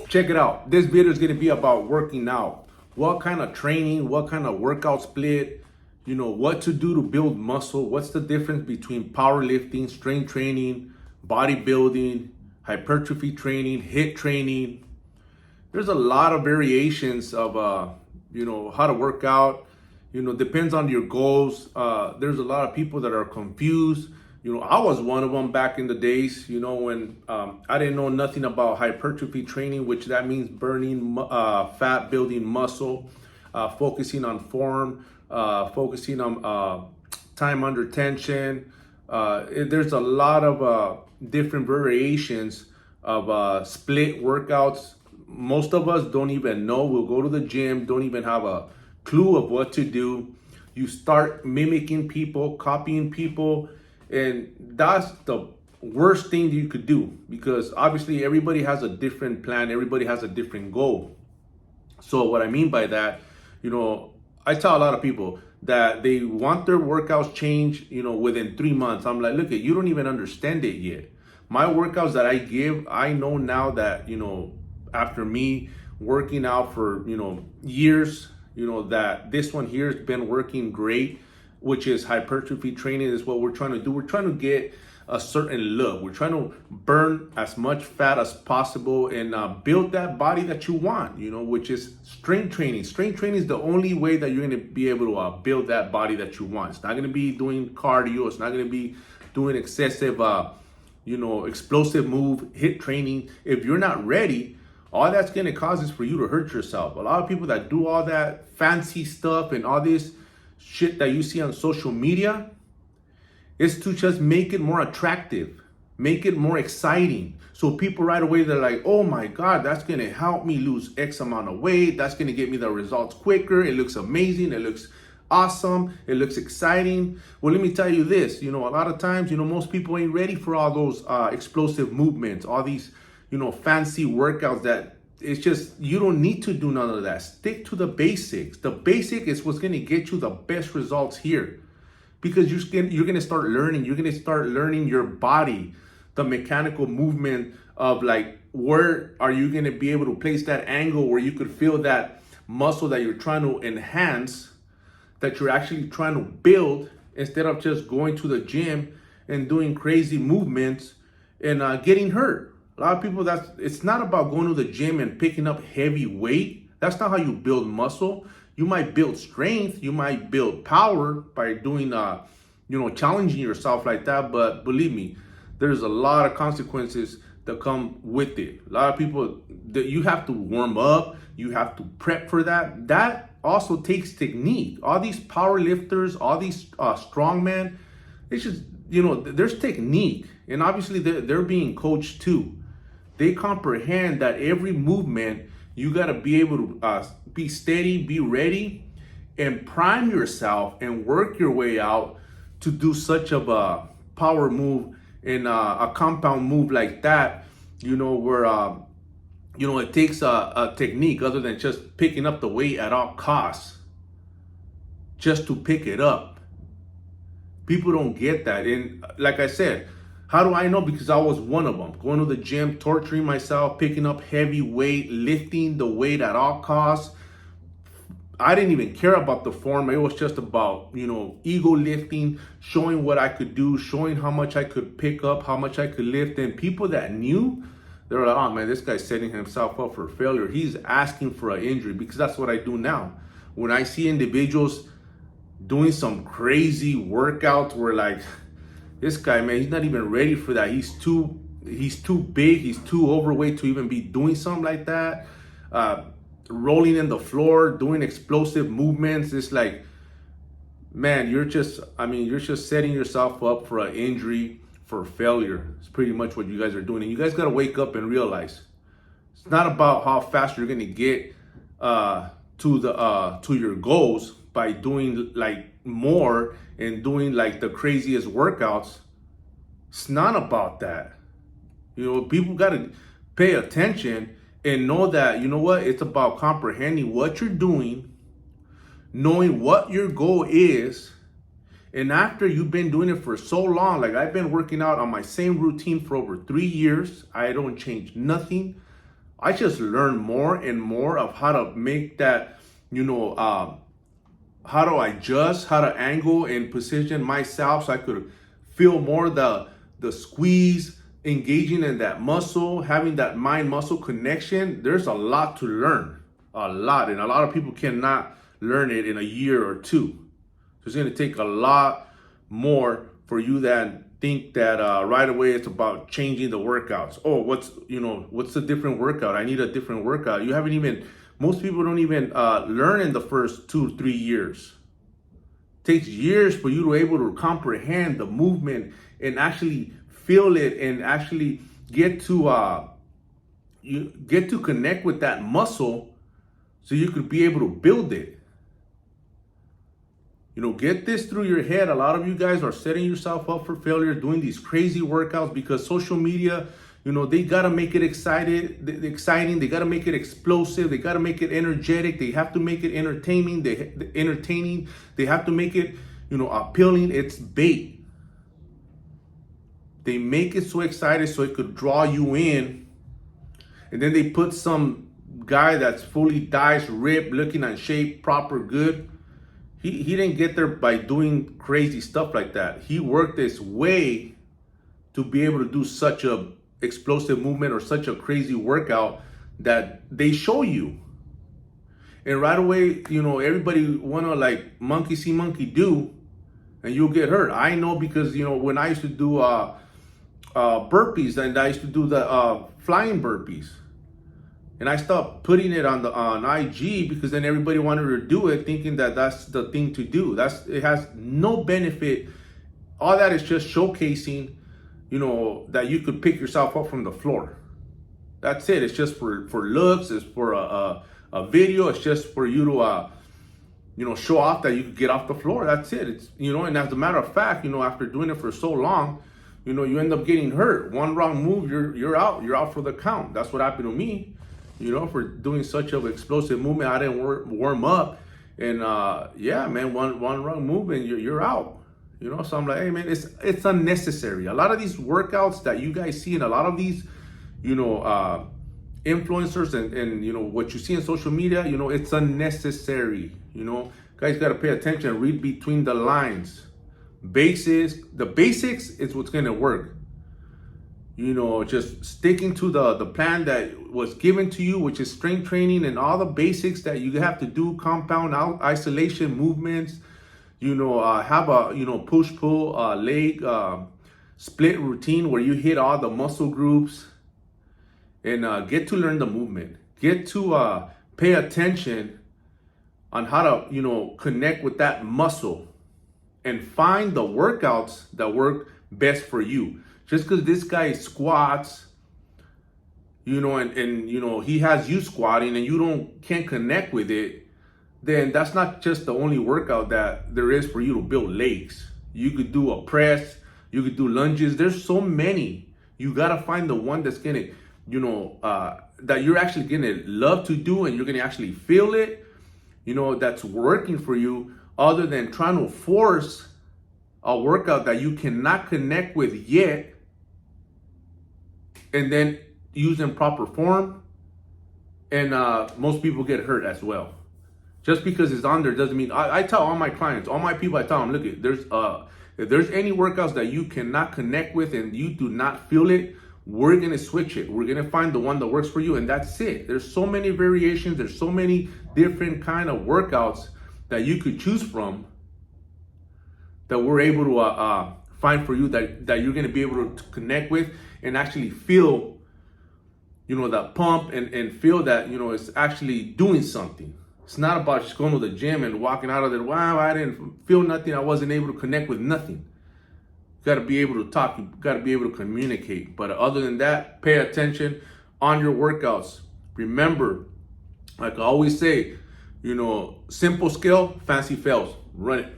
Check it out. This video is going to be about working out. What kind of training, what kind of workout split, what to do to build muscle. What's the difference between powerlifting, strength training, bodybuilding, hypertrophy training, HIIT training. There's a lot of variations of, how to work out. Depends on your goals. There's a lot of people that are confused. I was one of them back in the days, when I didn't know nothing about hypertrophy training, which that means burning fat, building muscle, focusing on form, focusing on time under tension. There's a lot of different variations of split workouts. Most of us don't even know. We'll go to the gym, don't even have a clue of what to do. You start mimicking people, copying people. And that's the worst thing you could do, because obviously everybody has a different plan. Everybody has a different goal. So what I mean by that, I tell a lot of people that they want their workouts changed, within 3 months. I'm like, look, you don't even understand it yet. My workouts that I give, I know now that, after me working out for, years, that this one here has been working great, which is hypertrophy training. Is what we're trying to do. We're trying to get a certain look. We're trying to burn as much fat as possible and build that body that you want, which is strength training. Strength training is the only way that you're going to be able to build that body that you want. It's not going to be doing cardio. It's not going to be doing excessive, explosive move, HIIT training. If you're not ready, all that's going to cause is for you to hurt yourself. A lot of people that do all that fancy stuff and all this shit that you see on social media is to just make it more attractive, make it more exciting. So people right away, they're like, oh my God, that's going to help me lose X amount of weight. That's going to get me the results quicker. It looks amazing. It looks awesome. It looks exciting. Well, let me tell you this, a lot of times, most people ain't ready for all those explosive movements, all these, fancy workouts that it's just, you don't need to do none of that. Stick to the basics. The basic is what's going to get you the best results here, because you're going to start learning. You're going to start learning your body, the mechanical movement of like, where are you going to be able to place that angle where you could feel that muscle that you're trying to enhance, that you're actually trying to build, instead of just going to the gym and doing crazy movements and getting hurt. A lot of people, it's not about going to the gym and picking up heavy weight. That's not how you build muscle. You might build strength. You might build power by doing, challenging yourself like that. But believe me, there's a lot of consequences that come with it. A lot of people, that you have to warm up. You have to prep for that. That also takes technique. All these power lifters, all these strongmen, it's just, there's technique. And obviously they're being coached too. They comprehend that every movement, you got to be able to be steady, be ready, and prime yourself and work your way out to do such of a power move and a compound move like that, where, it takes a technique other than just picking up the weight at all costs, just to pick it up. People don't get that. And like I said, how do I know? Because I was one of them. Going to the gym, torturing myself, picking up heavy weight, lifting the weight at all costs. I didn't even care about the form. It was just about, ego lifting, showing what I could do, showing how much I could pick up, how much I could lift. And people that knew, they were like, oh man, this guy's setting himself up for failure. He's asking for an injury, because that's what I do now. When I see individuals doing some crazy workouts where like, this guy, man, he's not even ready for that. He's too big. He's too overweight to even be doing something like that. Rolling in the floor, doing explosive movements. It's like, man, you're just setting yourself up for an injury, for failure. It's pretty much what you guys are doing. And you guys got to wake up and realize it's not about how fast you're going to get to your goals by doing like more and doing like the craziest workouts. It's not about that. People got to pay attention and know that, it's about comprehending what you're doing, knowing what your goal is. And after you've been doing it for so long, like I've been working out on my same routine for over 3 years, I don't change nothing. I just learned more and more of how to make that, how to adjust, how to angle and position myself so I could feel more the squeeze, engaging in that muscle, having that mind muscle connection. There's a lot to learn, a lot. And a lot of people cannot learn it in a year or two. So it's going to take a lot more for you than think that right away it's about changing the workouts. Oh, what's the different workout? I need a different workout. You haven't even, most people don't even learn in the first 2-3 years. It takes years for you to able to comprehend the movement and actually feel it and actually get to you get to connect with that muscle so you could be able to build it. Get this through your head. A lot of you guys are setting yourself up for failure doing these crazy workouts because social media, they got to make it exciting. They got to make it explosive. They got to make it energetic. They have to make it entertaining. They have to make it, appealing. It's bait. They make it so excited so it could draw you in. And then they put some guy that's fully diced, ripped, looking in shape, proper, good. He didn't get there by doing crazy stuff like that. He worked his way to be able to do such a explosive movement or such a crazy workout that they show you. And right away, everybody wanna like monkey see, monkey do, and you'll get hurt. I know because, when I used to do burpees and I used to do the flying burpees. And I stopped putting it on IG because then everybody wanted to do it thinking that that's the thing to do. It has no benefit. All that is just showcasing, that you could pick yourself up from the floor. That's it. It's just for looks. It's for a video. It's just for you to, show off that you could get off the floor. That's it. It's, and as a matter of fact, after doing it for so long, you end up getting hurt. One wrong move, you're out. You're out for the count. That's what happened to me. For doing such an explosive movement, I didn't warm up, and one wrong move and you're out. So I'm like, hey man, it's unnecessary. A lot of these workouts that you guys see, and a lot of these, influencers and what you see in social media, it's unnecessary. Guys got to pay attention, read between the lines. The basics is what's gonna work. Just sticking to the plan that was given to you, which is strength training and all the basics that you have to do, compound out isolation movements, have a push-pull leg split routine where you hit all the muscle groups and get to learn the movement, get to pay attention on how to, connect with that muscle and find the workouts that work best for you. Just because this guy squats, and he has you squatting and you can't connect with it, then that's not just the only workout that there is for you to build legs. You could do a press, you could do lunges. There's so many. You gotta find the one that's gonna, that you're actually gonna love to do and you're gonna actually feel it, that's working for you, other than trying to force a workout that you cannot connect with yet, and then use in proper form. And most people get hurt as well. Just because it's on there doesn't mean, I tell all my clients, all my people, I tell them, look, if there's any workouts that you cannot connect with and you do not feel it, we're going to switch it. We're going to find the one that works for you, and that's it. There's so many variations. There's so many different kind of workouts that you could choose from that we're able to find for you that you're going to be able to connect with and actually feel, that pump and feel that, it's actually doing something. It's not about just going to the gym and walking out of there, wow, I didn't feel nothing. I wasn't able to connect with nothing. You got to be able to talk. You got to be able to communicate. But other than that, pay attention on your workouts. Remember, like I always say, simple skill, fancy fails. Run it.